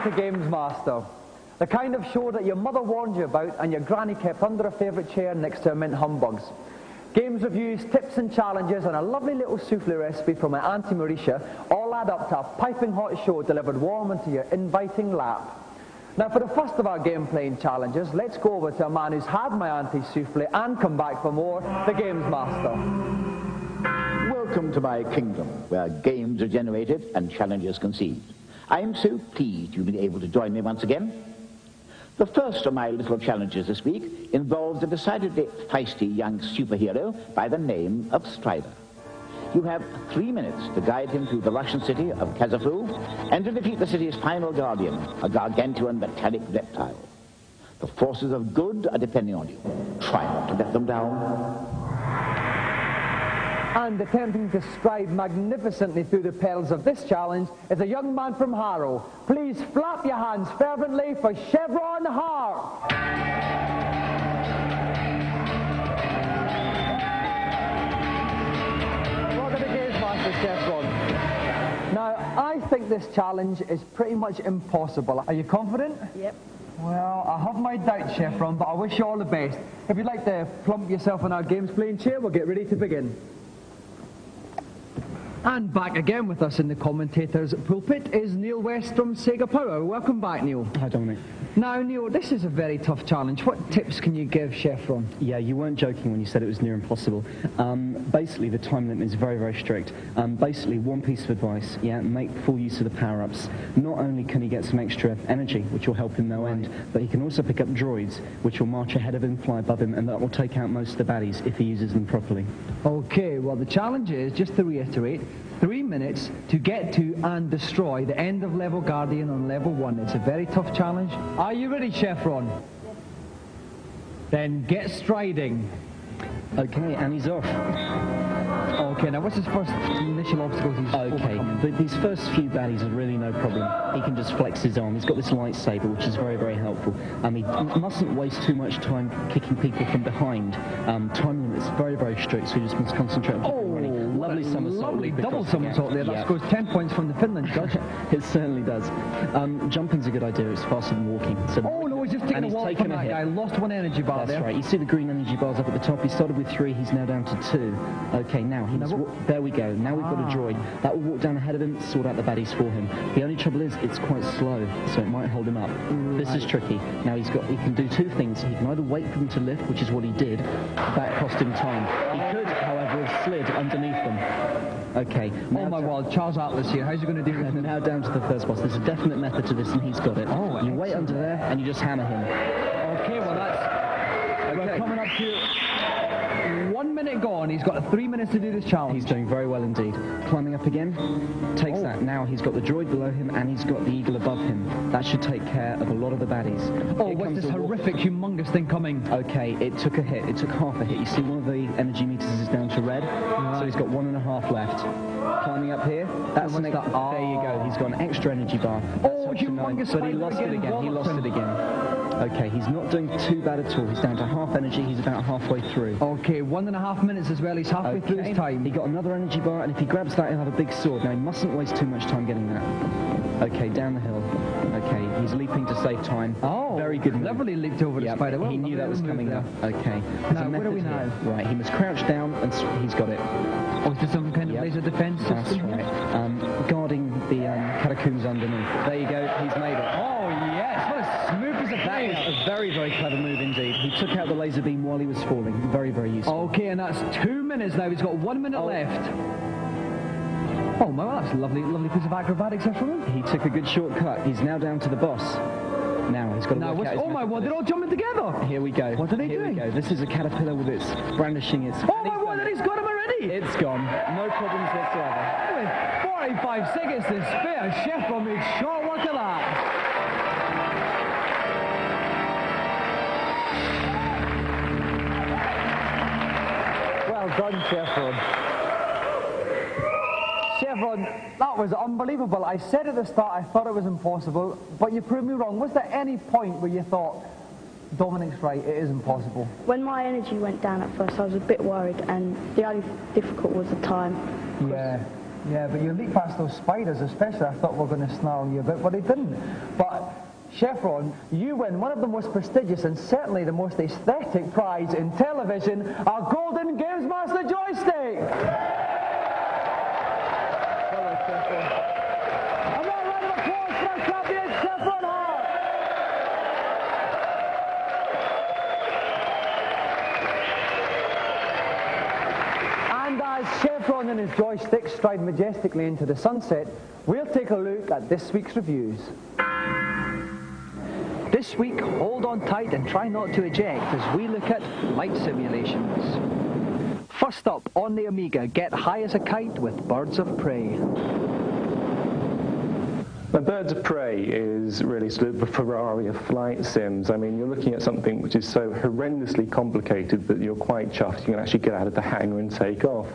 to Gamesmaster. The kind of show that your mother warned you about and your granny kept under a favourite chair next to her mint humbugs. Games reviews, tips and challenges and a lovely little souffle recipe from my Auntie Marisha all add up to a piping hot show delivered warm into your inviting lap. Now for the first of our game playing challenges, let's go over to a man who's had my Auntie's souffle and come back for more, the Gamesmaster. Welcome to my kingdom, where games are generated and challenges conceived. I am so pleased you've been able to join me once again. The first of my little challenges this week involves a decidedly feisty young superhero by the name of Strider. You have 3 minutes to guide him through the Russian city of Kazafu and to defeat the city's final guardian, a gargantuan metallic reptile. The forces of good are depending on you. Try not to let them down. And attempting to stride magnificently through the perils of this challenge is a young man from Harrow. Please flap your hands fervently for Chevron Hart. Welcome to Gamesmaster, Chevron. Now, I think this challenge is pretty much impossible. Are you confident? Yep. Well, I have my doubts, Chevron, but I wish you all the best. If you'd like to plump yourself in our games playing chair, we'll get ready to begin. And back again with us in the commentator's pulpit is Neil West from Sega Power. Welcome back, Neil. Hi, Dominic. Now, Neil, this is a very tough challenge. What tips can you give Chevron? Yeah, you weren't joking when you said it was near impossible. Basically, the time limit is very, very strict. Basically, one piece of advice, make full use of the power-ups. Not only can he get some extra energy, which will help him no end, but he can also pick up droids, which will march ahead of him, fly above him, and that will take out most of the baddies if he uses them properly. Okay, well, the challenge is, just to reiterate, 3 minutes to get to and destroy the end of level Guardian on level 1. It's a very tough challenge. Are you ready, Chevron? Yes. Then get striding. Okay, and he's off. Okay, now what's his first initial obstacles he's overcoming? But these first few baddies are really no problem. He can just flex his arm. He's got this lightsaber, which is very, very helpful. He mustn't waste too much time kicking people from behind. Time limit's very, very strict, so he just must concentrate on keeping running. Lovely somersault. Lovely double somersault there. That scores 10 points from the Finland judge. It certainly does. Jumping's a good idea. It's faster than walking. So oh no, he's just taking a walk from that guy. Lost one energy bar there. That's right. You see the green energy bars up at the top. He started with 3. He's now down to 2. Okay, now there we go. Now we've got a droid. That will walk down ahead of him, sort out the baddies for him. The only trouble is it's quite slow, so it might hold him up. Right. This is tricky. Now he can do 2 things. He can either wait for them to lift, which is what he did. That cost him time. He could, however, have slid underneath them. Okay. Oh my word, Charles Atlas here. How's he going to do this? Now down to the first boss. There's a definite method to this, and he's got it. Oh, you wait under there, and you just hammer him. Okay, well that's... We're coming up to 1 minute gone. He's got 3 minutes to do this challenge. He's doing very well indeed. Climbing up again. Takes that. Now he's got the droid below him, and he's got the eagle above him. That should take care of a lot of the baddies. Oh, what's this horrific, humongous thing coming? Okay, it took a hit. It took half a hit. You see one of the energy meters is down to red, so he's got 1.5 left. Climbing up here. That's there you go. He's got an extra energy bar. Oh, humongous! But he lost it again. He lost it again. Okay, he's not doing too bad at all. He's down to half energy. He's about halfway through. Okay, 1.5 minutes as well. He's halfway through his time. He got another energy bar, and if he grabs that, he'll have a big sword. Now, he mustn't waste too much time getting that. Okay, down the hill. Okay, he's leaping to save time. Oh, very good move. Cleverly leaped over the spider. Well, he knew that was coming up. Okay. Now, where are we now? Right, he must crouch down, and he's got it. Oh, is there some kind of laser defense system? That's right. Guarding the catacombs underneath. There you go. He's made it. Oh, yes. What a smooth as a plane. That is a very, very clever move indeed. He took out the laser beam while he was falling. Very, very useful. Okay, and that's 2 minutes now. He's got 1 minute left. Oh, well, that's a lovely, lovely piece of acrobatics there from him. He took a good shortcut. He's now down to the boss. Now he's got to work out his my word, they're all jumping together. Here we go. What are they doing? Here we go. This is a caterpillar with its brandishing its... Oh my word, he's got him already. It's gone. No problems whatsoever. With 45 seconds to spare, Chevron made short work of that. Well done, Chevron. Chevron, that was unbelievable. I said at the start I thought it was impossible, but you proved me wrong. Was there any point where you thought, Dominic's right, it is impossible? When my energy went down at first, I was a bit worried, and the only difficult was the time. Yeah. Yeah, but you leap past those spiders especially. I thought we were going to snarl you a bit, but they didn't. But Chevron, you win one of the most prestigious and certainly the most aesthetic prize in television, our golden Gamesmaster joystick! Hello, Chevron. Another round of applause for our champion, Chevron Hart! And as Chevron and his joystick stride majestically into the sunset, we'll take a look at this week's reviews. This week, hold on tight and try not to eject as we look at flight simulations. First up, on the Amiga, get high as a kite with Birds of Prey. Now, Birds of Prey is really sort of the Ferrari of flight sims. I mean, you're looking at something which is so horrendously complicated that you're quite chuffed you can actually get out of the hangar and take off.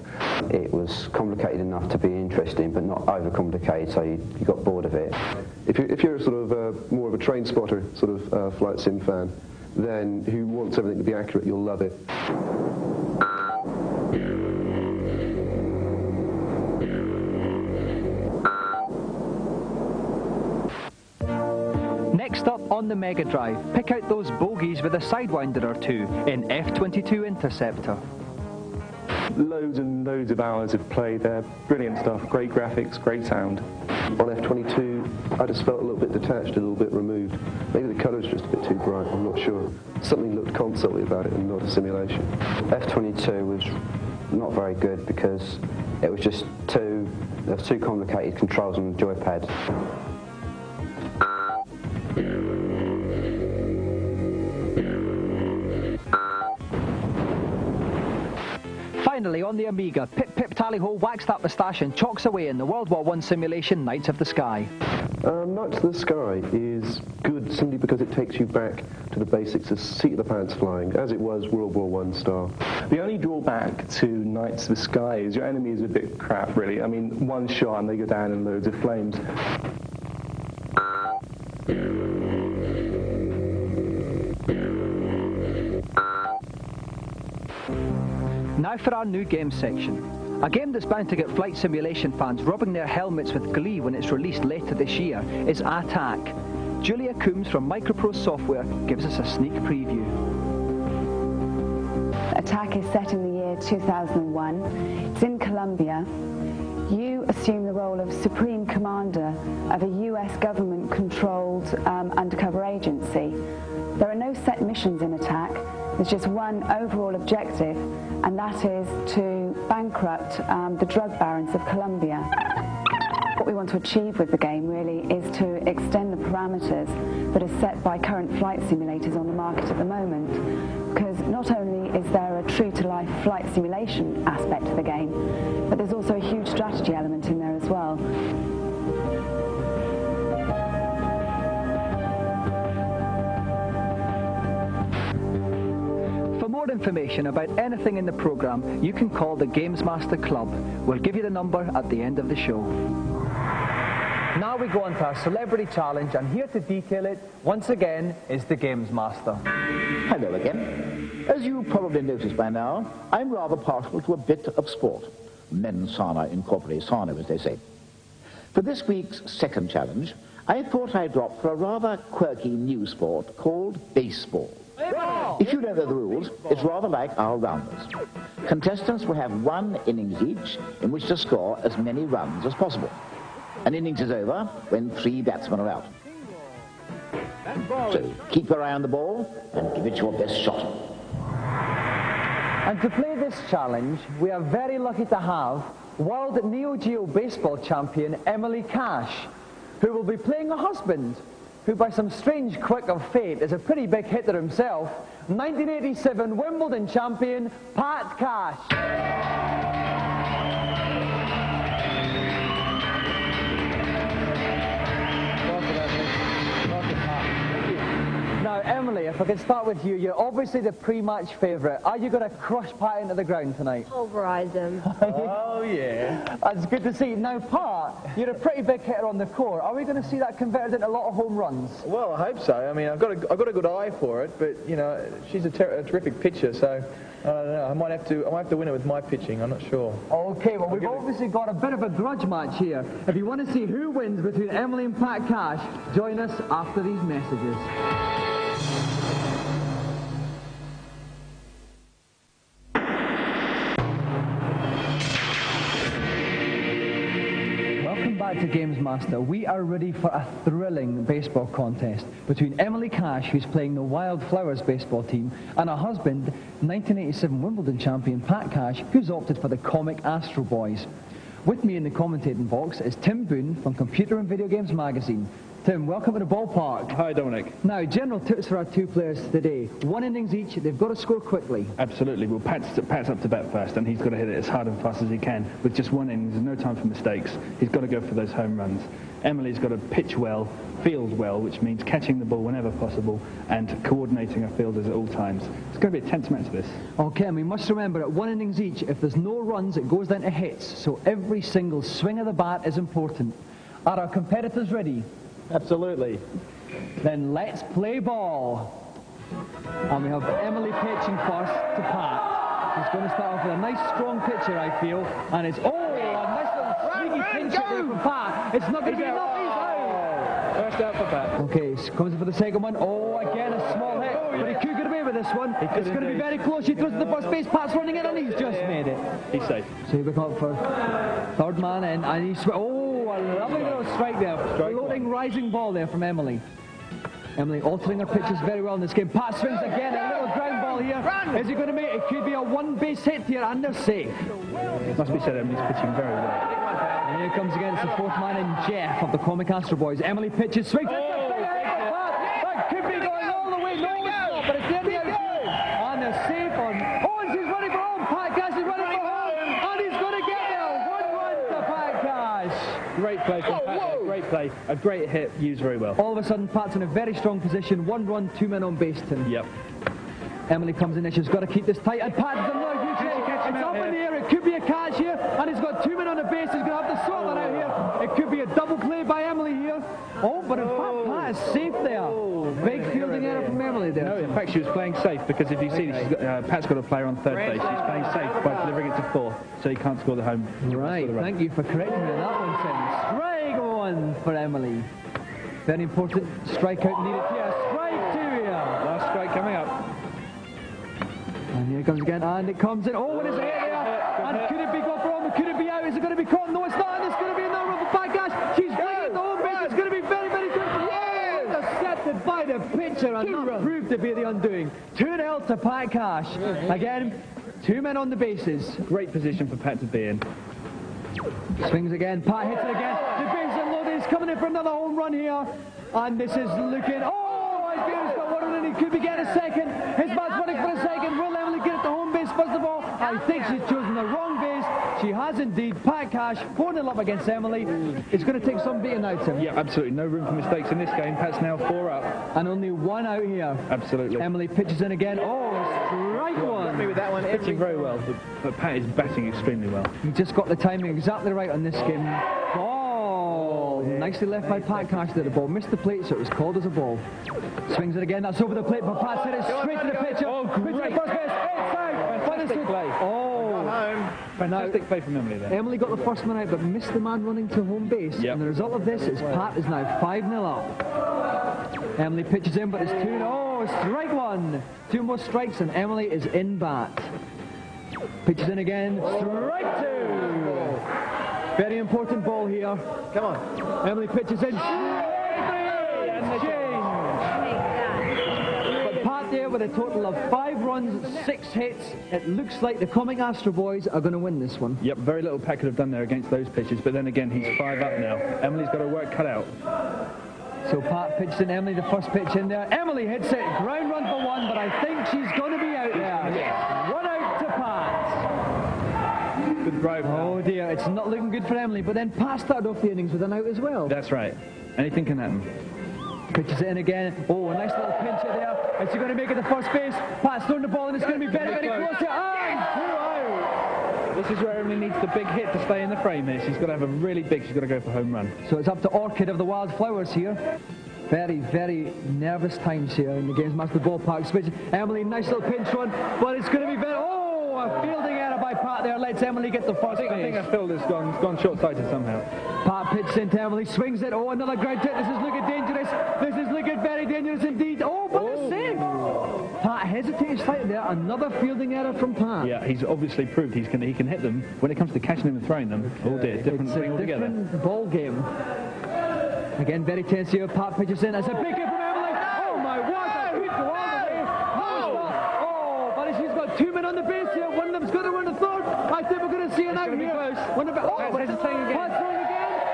It was complicated enough to be interesting, but not overcomplicated, so you got bored of it. If you're sort of more of a train spotter sort of flight sim fan, then who wants everything to be accurate, you'll love it. Next up on the Mega Drive, pick out those bogies with a Sidewinder or two in F-22 Interceptor. Loads and loads of hours of play there. Brilliant stuff, great graphics, great sound. On F-22, I just felt a little bit detached, a little bit removed. Maybe the colour's just a bit too bright, I'm not sure. Something looked console-y about it and not a simulation. F-22 was not very good because it was just too complicated controls on the joypad. Finally, on the Amiga, Pip Pip Tally-Ho whacks that moustache and chalks away in the World War I simulation Knights of the Sky. Knights of the Sky is good simply because it takes you back to the basics of seat-of-the-pants flying, as it was World War I style. The only drawback to Knights of the Sky is your enemy is a bit crap, really. I mean, one shot and they go down in loads of flames. Now for our new game section. A game that's bound to get flight simulation fans rubbing their helmets with glee when it's released later this year is Attack. Julia Coombs from Microprose Software gives us a sneak preview. Attack is set in the year 2001. It's in Colombia. You assume the role of Supreme Commander of a US government-controlled undercover agency. There are no set missions in Attack. There's just one overall objective, and that is to bankrupt the drug barons of Colombia. What we want to achieve with the game really is to extend the parameters that are set by current flight simulators on the market at the moment, because not only is there a true-to-life flight simulation aspect to the game, but there's also a huge strategy element in there as well. For more information about anything in the programme, you can call the Gamesmaster Club. We'll give you the number at the end of the show. Now we go on to our celebrity challenge, and here to detail it, once again, is the Gamesmaster. Hello again. As you probably noticed by now, I'm rather partial to a bit of sport. Mens sana in corpore sano, as they say. For this week's second challenge, I thought I'd opt for a rather quirky new sport called baseball. If you don't know the rules, it's rather like our rounders. Contestants will have one innings each in which to score as many runs as possible. An innings is over when 3 batsmen are out. So keep your eye on the ball and give it your best shot. And to play this challenge, we are very lucky to have World Neo Geo Baseball Champion Emily Cash, who will be playing a husband, who by some strange quirk of fate is a pretty big hitter himself, 1987 Wimbledon champion, Pat Cash. Now, Emily, if I could start with you, you're obviously the pre-match favourite. Are you going to crush Pat into the ground tonight? Pulverise him. Oh, yeah. That's good to see. Now, Pat, you're a pretty big hitter on the court. Are we going to see that converted into a lot of home runs? Well, I hope so. I mean, I've got a good eye for it, but, you know, she's a terrific pitcher, so I might have to win it with my pitching. I'm not sure. Okay, well, we've obviously got a bit of a grudge match here. If you want to see who wins between Emily and Pat Cash, join us after these messages. Welcome back to Gamesmaster. We are ready for a thrilling baseball contest between Emily Cash, who's playing the Wildflowers baseball team, and her husband, 1987 Wimbledon champion Pat Cash, who's opted for the comic Astro Boys. With me in the commentating box is Tim Boone from Computer and Video Games Magazine. Tim, welcome to the ballpark. Hi, Dominic. Now, general tips for our two players today. 1 innings each, they've got to score quickly. Absolutely. Well, Pat's up to bat first, and he's got to hit it as hard and fast as he can. With just 1 inning, there's no time for mistakes. He's got to go for those home runs. Emily's got to pitch well, field well, which means catching the ball whenever possible and coordinating her fielders at all times. It's going to be a tense match, this. Okay, and we must remember at 1 innings each, if there's no runs, it goes down to hits. So every single swing of the bat is important. Are our competitors ready? Absolutely. Then let's play ball. And we have Emily pitching first to Pat. He's going to start off with a nice strong pitcher, I feel. And it's, a nice little swingy pinch there from Pat. It's not going to be enough. He's out. First out for Pat. Okay, so comes in for the second one. Again a small hit. But he could get away with this one. It's going to be very close. He throws to the first base. Pat's running in and he's just made it. He's safe. So he come up for third man in and he's... a lovely little strike there. Floating, rising ball there from Emily. Emily altering her pitches very well in this game. Pat swings again, a little ground ball here. Is he going to make it? It could be a one-base hit here, and they're safe. Must be said, Emily's pitching very well. And here comes again, it's the fourth man in, Jeff of the Comic Astro Boys. Emily pitches, swings. That could be going all the way. No, it's not, but it's the end of the outfield. And they're safe on. And he's running for home. Pat Cash is running for home. And he's going to get there. 1-1 to Pat Cash. Great play from Pat. Great play. A great hit, used very well. All of a sudden, Pat's in a very strong position. 1 run, 2 men on base, Tim. Yep. Emily comes in there. She's got to keep this tight. And Pat's another huge hit. It's up in the air. It could be a catch here. And he's got 2 men on the base. He's going to have to sort that out here. It could be a double play by Emily here. But in fact, Pat is safe there. Big fielding error from Emily there. No, in fact, she was playing safe because if you see, Pat's got a player on third base. She's playing safe by delivering it to 4, so he can't score the home. Right, thank you for correcting me on that one, Tim. Strike 1 for Emily. Very important strikeout needed here. Strike 2 here. Last strike coming up. And here it comes again, and it comes in. What is it here? And could it be gone for home? Could it be out? Is it going to be caught? No, it's not. And it's going to be another run for Pat Cash. She's playing at the home base. It's going to be very, very good. Intercepted by the pitcher and not proved to be the undoing. 2-0 to Pat Cash. Again, 2 men on the bases. Great position for Pat to be in. Swings again. Pat hits it again. The bases are loaded. He's coming in for another home run here. And this is looking... He's got 1 run and he could be getting a second. His man's running for a second. Will Emily get it to home base first of all? I think she's chosen the wrong base. She has indeed. Pat Cash 4-0 up against Emily. It's going to take some beating out, Tim. Yeah, absolutely. No room for mistakes in this game. Pat's now 4 up. And only 1 out here. Absolutely. Emily pitches in again. Strike 1. Me with that one. Pitching very well, but Pat is batting extremely well. He just got the timing exactly right on this game. Nicely left by Pat Cash there. The ball missed the plate, so it was called as a ball. Swings it again. That's over the plate, but Pat hit it straight to the pitcher. Great. First base. It's out. Fantastic play. Fantastic play from Emily there. Emily got the first man out, but missed the man running to home base. Yep. And the result of this is Pat is now 5-0 up. Emily pitches in, but it's 2-0. Strike 1. 2 more strikes, and Emily is in bat. Pitches in again. Strike 2. Very important ball here. Come on. Emily pitches in. But Pat there with a total of 5 runs, 6 hits. It looks like the Comic Astro Boys are going to win this one. Yep, very little Pat could have done there against those pitches, but then again, he's 5 up now. Emily's got her work cut out. So Pat pitches in Emily, the first pitch in there. Emily hits it. Ground run for 1, but I think she's going to be out there. 1 out to Pat. Good drive. Oh dear, it's not looking good for Emily, but then Pat started off the innings with an out as well. That's right. Anything can happen. Pitches it in again. A nice little pinch it there. Is he going to make it to first base? Pat's throwing the ball and it's going to be very, very close here. And 2 out. This is where Emily needs the big hit to stay in the frame here. She's got to have a really big, she's got to go for home run. So it's up to Orchid of the Wildflowers here. Very, very nervous times here in the Gamesmaster ballpark. Emily, nice little pinch one, but it's going to be very... Oh, a fielding error by Pat there. Lets Emily get the first base. I think that field has gone short-sighted somehow. Pat pitches into Emily, swings it. Oh, another ground hit. This is looking dangerous. This is looking very dangerous indeed. Oh, but a save. Pat hesitated slightly there. Another fielding error from Pat. Yeah, he's obviously proved he can hit them. When it comes to catching them and throwing them, oh dear, different thing altogether. Different ball game. Again, very tense here. Pat pitches in. It's a big hit from Emily. Oh my word, that could go all the way. Oh, but she's got 2 men on the base here. One of them's going to run the third. I think we're going to see it out here. Pat's throwing again.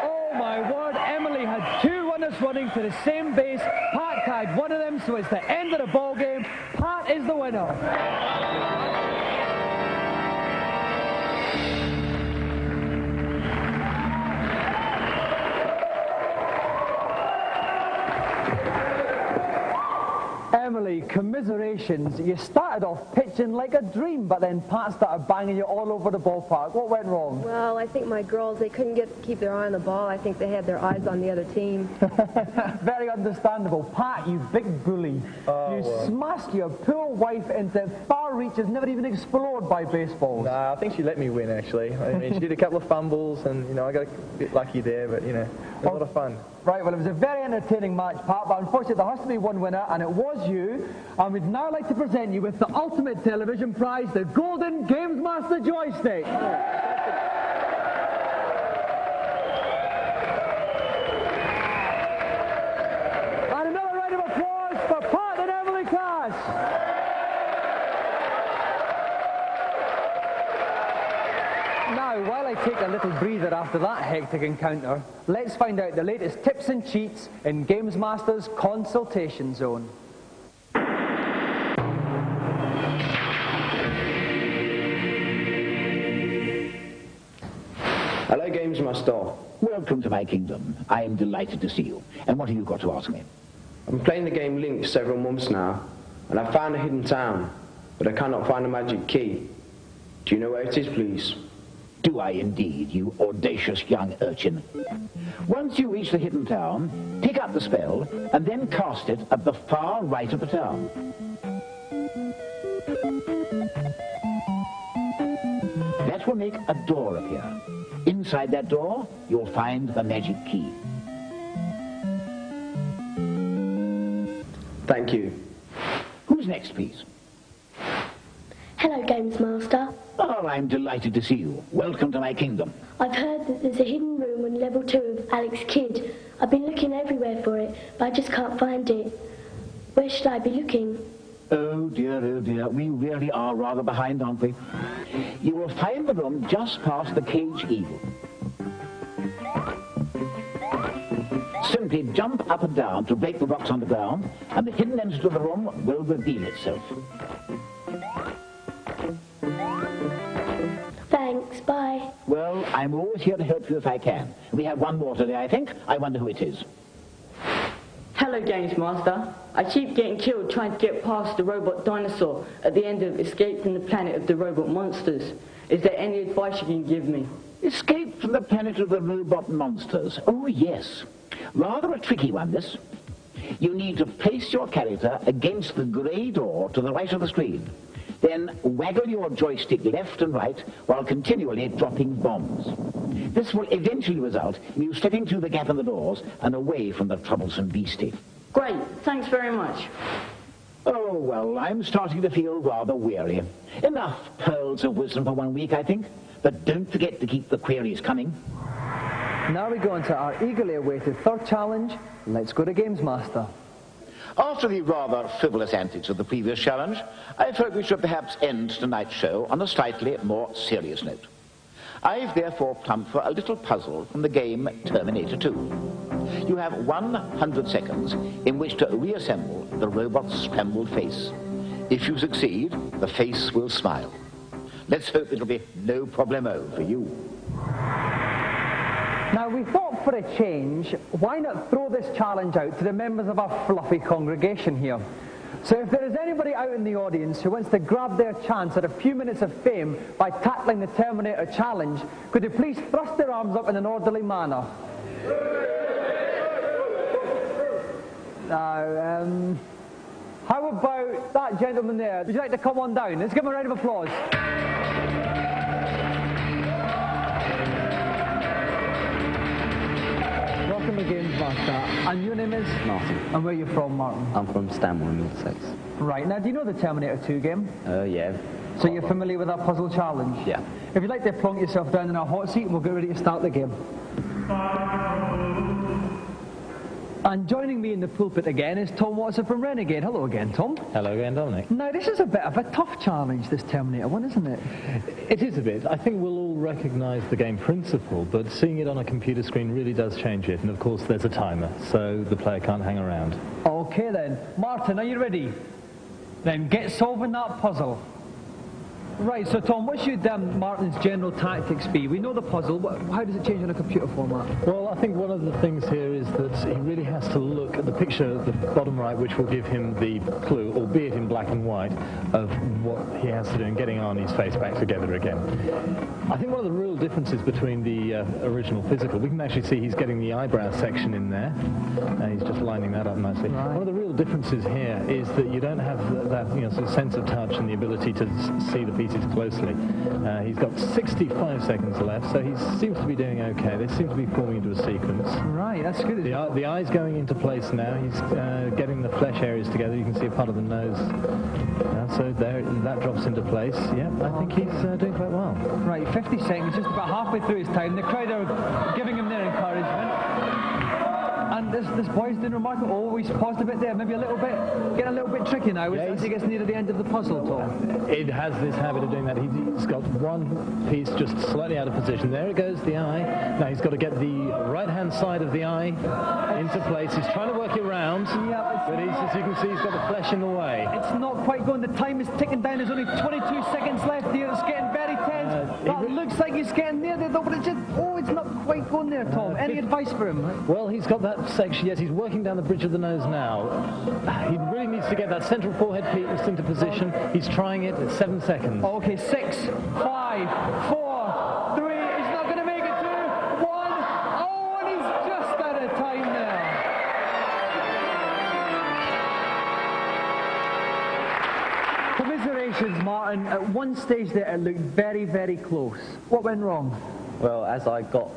Oh my word, Emily had 2 runners running to the same base. Pat tagged one of them, so it's the end of the ball game. Pat is the winner. Emily, commiserations. You started off pitching like a dream, but then Pat started banging you all over the ballpark. What went wrong? Well, I think my girls, they couldn't keep their eye on the ball. I think they had their eyes on the other team. Very understandable. Pat, you big bully. Smashed your poor wife into far reaches never even explored by baseballs. Nah, I think she let me win, actually. I mean, she did a couple of fumbles, and, you know, I got a bit lucky there, but, you know, it was a lot of fun. Right, well, it was a very entertaining match, Pat, but unfortunately there has to be one winner, and it was you. And we'd now like to present you with the ultimate television prize, the Golden Gamesmaster joystick. And another round of applause for Pat and Emily Cash. Now, while I take a little breather after that hectic encounter, let's find out the latest tips and cheats in Gamesmaster's consultation zone. Hello, Gamesmaster. Welcome to my kingdom. I am delighted to see you. And what have you got to ask me? I'm playing the game Link for several months now, and I've found a hidden town, but I cannot find a magic key. Do you know where it is, please? Do I indeed, you audacious young urchin? Once you reach the hidden town, pick up the spell, and then cast it at the far right of the town. That will make a door appear. Inside that door, you'll find the magic key. Thank you. Who's next, please? Hello, Gamesmaster. Oh, I'm delighted to see you. Welcome to my kingdom. I've heard that there's a hidden room on level 2 of Alex Kidd. I've been looking everywhere for it, but I just can't find it. Where should I be looking? Oh dear, we really are rather behind, aren't we? You will find the room just past the cage eagle. Simply jump up and down to break the rocks on the ground, and the hidden entrance to the room will reveal itself. Thanks, bye. Well, I'm always here to help you if I can. We have one more today, I think. I wonder who it is. Hello, Gamesmaster. I keep getting killed trying to get past the robot dinosaur at the end of Escape from the Planet of the Robot Monsters. Is there any advice you can give me? Escape from the Planet of the Robot Monsters. Oh, yes. Rather a tricky one, this. You need to place your character against the grey door to the right of the screen. Then waggle your joystick left and right while continually dropping bombs. This will eventually result in you stepping through the gap in the doors and away from the troublesome beastie. Great, thanks very much. Oh, well, I'm starting to feel rather weary. Enough pearls of wisdom for 1 week, I think. But don't forget to keep the queries coming. Now we go into our eagerly awaited third challenge. Let's go to Gamesmaster. After the rather frivolous antics of the previous challenge, I thought we should perhaps end tonight's show on a slightly more serious note. I've therefore plumped for a little puzzle from the game Terminator 2. You have 100 seconds in which to reassemble the robot's scrambled face. If you succeed, the face will smile. Let's hope it'll be no problemo for you. Now, we thought for a change, why not throw this challenge out to the members of our fluffy congregation here? So if there is anybody out in the audience who wants to grab their chance at a few minutes of fame by tackling the Terminator challenge, could you please thrust their arms up in an orderly manner? How about that gentleman there? Would you like to come on down? Let's give him a round of applause. Welcome to Gamesmaster. And your name is? Martin. And where are you from, Martin? I'm from Stanmore in Middlesex. Right, now do you know the Terminator 2 game? Yeah. So you're familiar with our puzzle challenge? Yeah. If you'd like to plonk yourself down in our hot seat, we'll get ready to start the game. And joining me in the pulpit again is Tom Watson from Renegade. Hello again, Tom. Hello again, Dominic. Now, this is a bit of a tough challenge, this Terminator one, isn't it? It is a bit. I think we'll all recognise the game principle, but seeing it on a computer screen really does change it. And of course, there's a timer, so the player can't hang around. Okay then. Martin, are you ready? Then get solving that puzzle. Right, so Tom, what should Martin's general tactics be? We know the puzzle, but how does it change in a computer format? Well, I think one of the things here is that he really has to look at the picture at the bottom right, which will give him the clue, albeit in black and white, of what he has to do in getting Arnie's face back together again. I think one of the real differences between the original physical, we can actually see he's getting the eyebrow section in there. He's just lining that up nicely. Right. One of the real differences here is that you don't have that sort of sense of touch and the ability to see the pieces closely. He's got 65 seconds left, so he seems to be doing okay. They seem to be forming into a sequence. Right, that's good. The eye's going into place now. He's getting the flesh areas together. You can see a part of the nose. So there, that drops into place. Yeah, I think he's doing quite well. Right, 50 seconds, just about halfway through his time. The crowd are giving him their encouragement. And this boy's doing remarkable. Oh, he's paused a bit there, maybe a little bit, getting a little bit tricky now as he gets near to the end of the puzzle, Tom. It has this habit of doing that. He's got one piece just slightly out of position. There it goes, the eye. Now he's got to get the right-hand side of the eye into place. He's trying to work it round, but as you can see, he's got the flesh in the way. It's not quite going. The time is ticking down. There's only 22 seconds left here. It's getting very tense. That looks like he's getting near there, though, but it's just, it's not quite going there, Tom. Any advice for him? Well, he's got that section. Yes, he's working down the bridge of the nose now. He really needs to get that central forehead piece into position. He's trying it at 7 seconds. Okay, 6, 5, 4, 3. He's not going to make it. 2, 1. Oh, and he's just out of time there. Commiserations, Martin. At one stage there, it looked very, very close. What went wrong? Well, as I got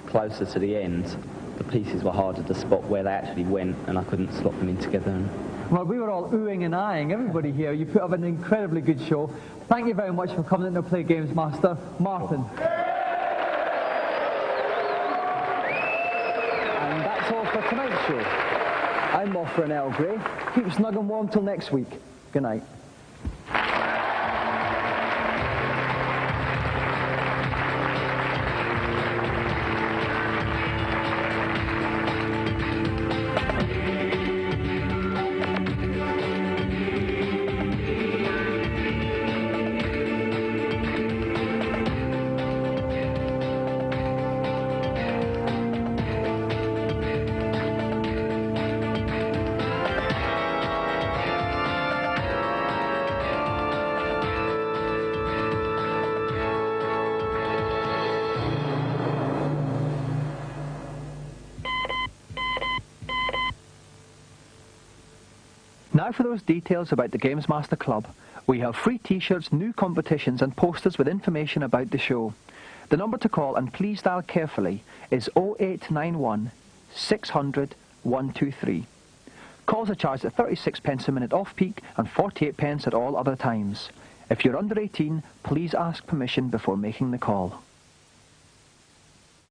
closer to the end, the pieces were harder to spot where they actually went, and I couldn't slot them in together. Well, we were all oohing and eyeing, everybody here. You put up an incredibly good show. Thank you very much for coming in to play Gamesmaster. Martin. And that's all for tonight's show. I'm off for an Earl Grey. Keep snug and warm till next week. Good night. Now for those details about the Gamesmaster Club. We have free t-shirts, new competitions and posters with information about the show. The number to call, and please dial carefully, is 0891 600 123. Calls are charged at 36 pence a minute off-peak and 48 pence at all other times. If you're under 18, please ask permission before making the call.